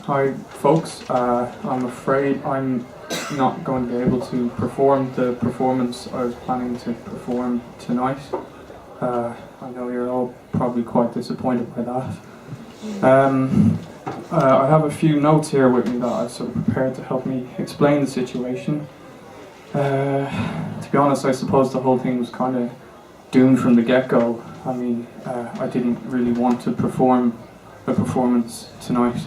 Hi folks, I'm afraid I'm not going to be able to perform the performance I was planning to perform tonight. I know you're all probably quite disappointed by that. I have a few notes here with me that I've sort of prepared to help me explain the situation. To be honest, I suppose the whole thing was kind of doomed from the get-go. I mean, I didn't really want to perform a performance tonight.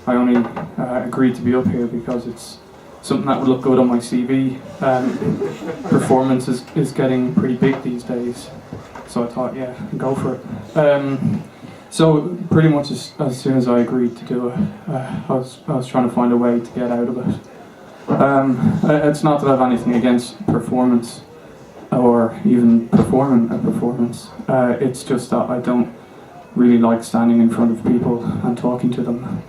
I only agreed to be up here because it's something that would look good on my CV. Performance is getting pretty big these days, so I thought, yeah, go for it. So pretty much as soon as I agreed to do it, I was trying to find a way to get out of it. It's not that I have anything against performance or even performing a performance. It's just that I don't really like standing in front of people and talking to them.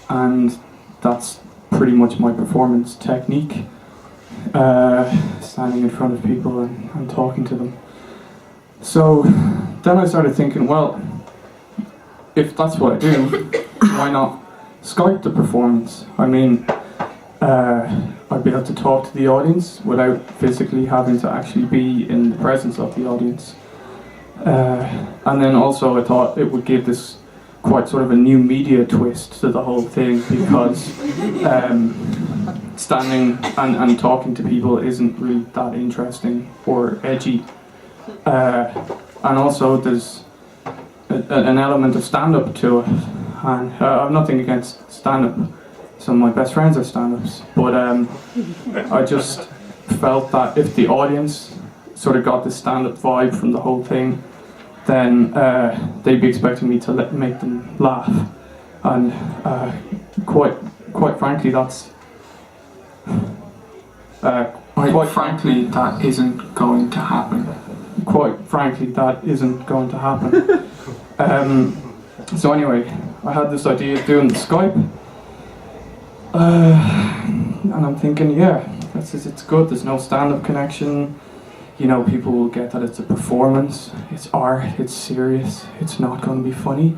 And that's pretty much my performance technique, standing in front of people and talking to them. So then I started thinking, well, if that's what I do, why not Skype the performance? I mean, I'd be able to talk to the audience without physically having to actually be in the presence of the audience. And then also I thought it would give this quite sort of a new media twist to the whole thing, because standing and talking to people isn't really that interesting or edgy. And also there's an element of stand-up to it, and I've nothing against stand-up. Some of my best friends are stand-ups, but I just felt that if the audience sort of got the stand-up vibe from the whole thing, then they'd be expecting me to make them laugh, and quite frankly, that's quite frankly that isn't going to happen. Quite frankly, that isn't going to happen. So anyway, I had this idea of doing the Skype, and I'm thinking, yeah, it's good. There's no stand-up connection. You know, people will get that it's a performance, it's art, it's serious, it's not going to be funny.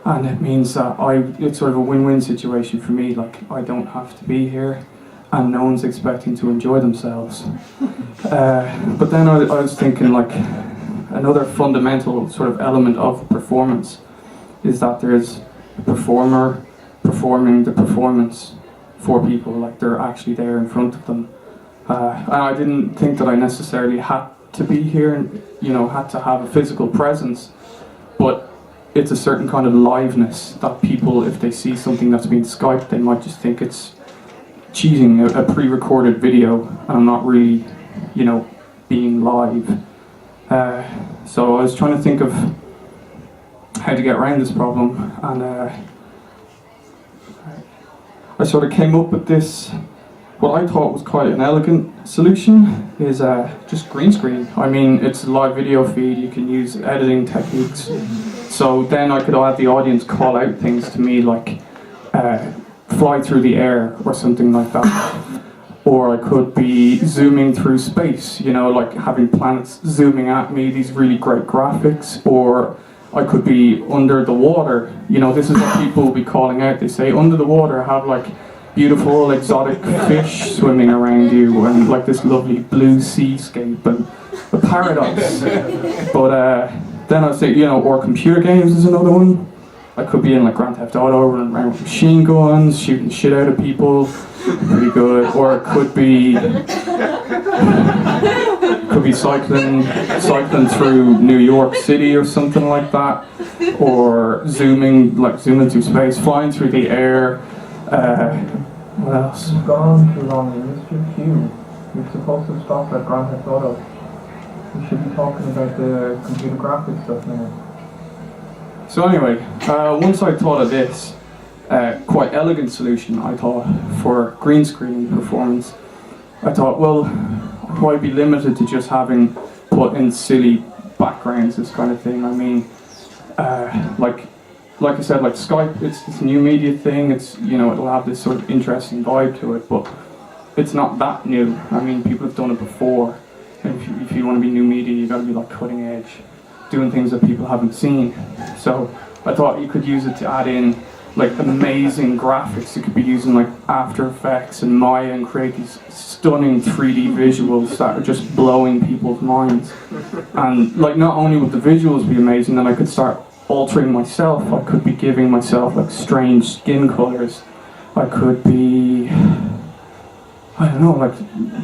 And it means that it's sort of a win-win situation for me. Like, I don't have to be here, and no one's expecting to enjoy themselves. But then I was thinking, like, another fundamental sort of element of performance is that there's a performer performing the performance for people, like they're actually there in front of them. And I didn't think that I necessarily had to be here and, you know, had to have a physical presence, but it's a certain kind of liveness that people, if they see something that's been Skyped, they might just think it's cheating, a pre-recorded video, and I'm not really, you know, being live. So I was trying to think of how to get around this problem, and I sort of came up with this. What I thought was quite an elegant solution is just green screen. I mean, it's a live video feed, you can use editing techniques. So then I could have the audience call out things to me like fly through the air or something like that. Or I could be zooming through space, you know, like having planets zooming at me, these really great graphics. Or I could be under the water. You know, this is what people will be calling out. They say, under the water, have like beautiful exotic fish swimming around you and like this lovely blue seascape and a paradise. But then I'd say, you know, or computer games is another one. I could be in like Grand Theft Auto running around with machine guns, shooting shit out of people. Pretty good. Or it could be cycling through New York City or something like that. Or zooming through space, flying through the air. What else? You've gone too long, Mr. Q. You're supposed to stop at Grand Theft Auto. We should be talking about the computer graphics stuff now. So anyway, once I thought of this quite elegant solution, I thought, for green screening performance, I thought, well, why be limited to just having put in silly backgrounds, this kind of thing? I mean, like I said, like Skype, it's this new media thing. It's, you know, it'll have this sort of interesting vibe to it. But it's not that new. I mean, people have done it before. And if you want to be new media, you got to be like cutting edge, doing things that people haven't seen. So I thought you could use it to add in like amazing graphics. You could be using like After Effects and Maya and create these stunning 3D visuals that are just blowing people's minds. And like not only would the visuals be amazing, then I could start altering myself. I could be giving myself like strange skin colors. I could be, I don't know, like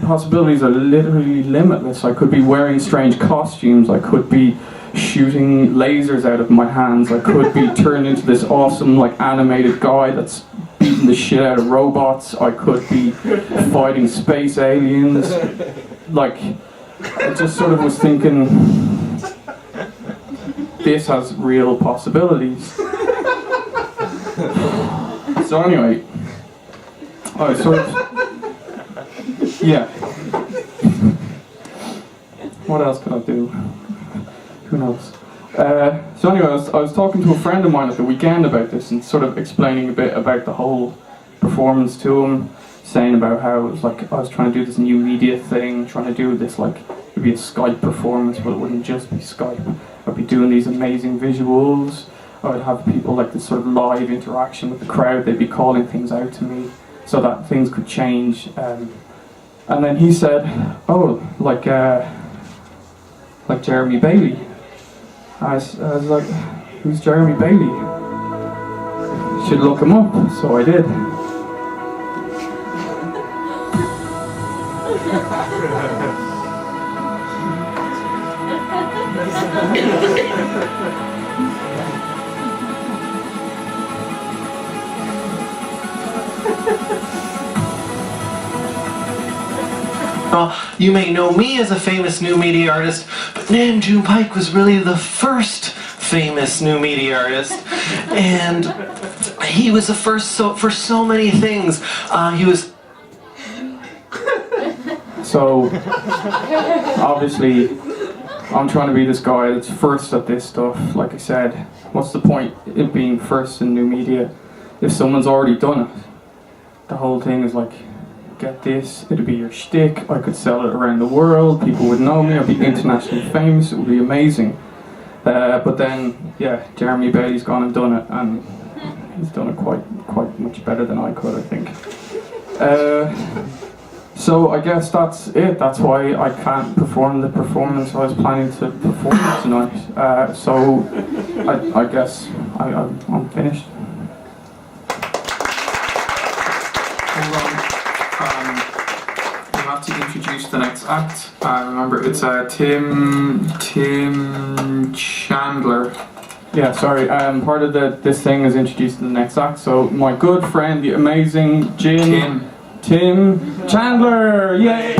possibilities are literally limitless. I could be wearing strange costumes. I could be shooting lasers out of my hands. I could be turned into this awesome like animated guy that's beating the shit out of robots. I could be fighting space aliens. Like, I just sort of was thinking, this has real possibilities. So anyway, I sort of, yeah. What else could I do? Who knows? So anyway, I was talking to a friend of mine at the weekend about this and sort of explaining a bit about the whole performance to him, saying about how it was like I was trying to do this new media thing, trying to do this like, it'd be a Skype performance, but it wouldn't just be Skype. I'd be doing these amazing visuals. I would have people like this sort of live interaction with the crowd. They'd be calling things out to me so that things could change. And then he said, "Oh, like Jeremy Bailey." I was like, "Who's Jeremy Bailey?" Should look him up. So I did. You may know me as a famous new media artist, but Nam June Paik was really the first famous new media artist, and he was the first for so many things. He was. So obviously, I'm trying to be this guy that's first at this stuff. Like I said, what's the point in being first in new media if someone's already done it? The whole thing is like, get this, it'd be your shtick, I could sell it around the world, people would know me, I'd be internationally famous, it would be amazing. But then, yeah, Jeremy Bailey's gone and done it, and he's done it quite much better than I could, I think. So I guess that's it, that's why I can't perform the performance I was planning to perform tonight. So I guess I'm finished. To introduce the next act. Remember, it's Tim Chandler. Yeah, sorry. Part of this thing is introduced in the next act. So my good friend, the amazing Tim Chandler. Yay!